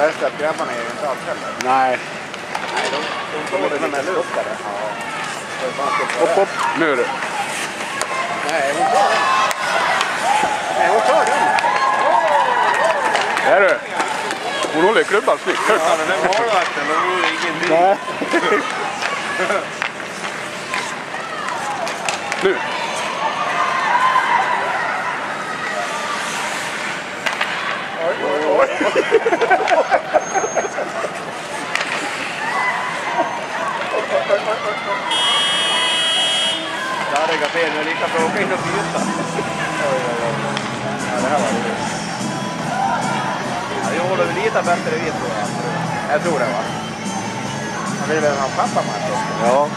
Jag vet att grabbarna är inte alls heller. Nej. Nej, de får det med luftare. Ja. Hopp, nu är det. Nej, hon tar den. Nej, hon tar den. Där är det. Hon håller klubban snyggt. Ja, den är målvakten. De gjorde ingenting. Nej. Nu. Oj, oj, oj. Darga fel, men lika bra åka in och byta. Oj, oj, oj. Ja, det här var roligt. Ja, jag håller väl lite bättre vid, tror jag. Jag tror det, va? Han vill väl ha pappamatch också. Ja.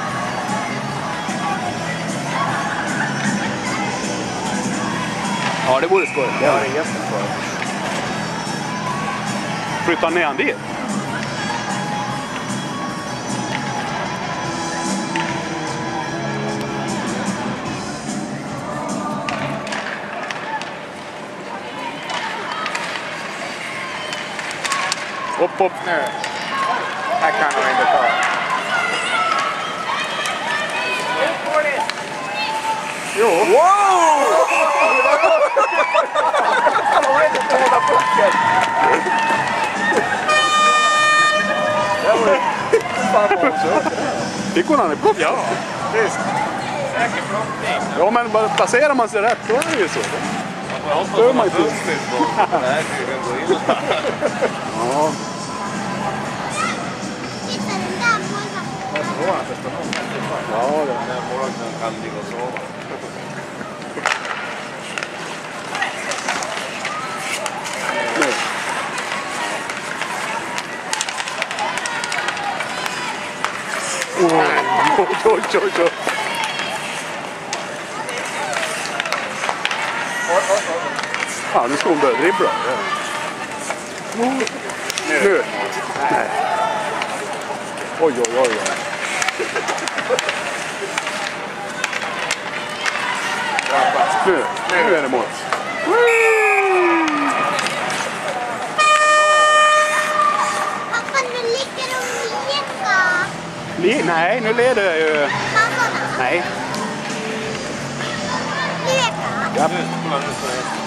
Ja, det vore skoj. Ja, det är jätteskoj. Flyttar ner han dit. Hopp, hopp. Nu. Här kan han inte ta. Jo. Wow! Han har inte hålla pucken. Fan vad så. Gick hon han i plock? Ja, visst. Säker plockning. Ja, men bara placerar man sig rätt, då är det ju så. Jag hoppas Hör att man man inte. Nej, det kan gå illa. Ja. Ja, det. Den här målvakten kan ligga och sova. Nu. Oj, oj, oj, oj. Ja, nu ska hon börja dribbla. Nu. Nej. Oj, oj, oj. Nu är det mål. Pappa, nu ligger de och leker. Nej, nu leder ju... Mamma, Nej. leka. Ja. Nu, kolla nu så är det.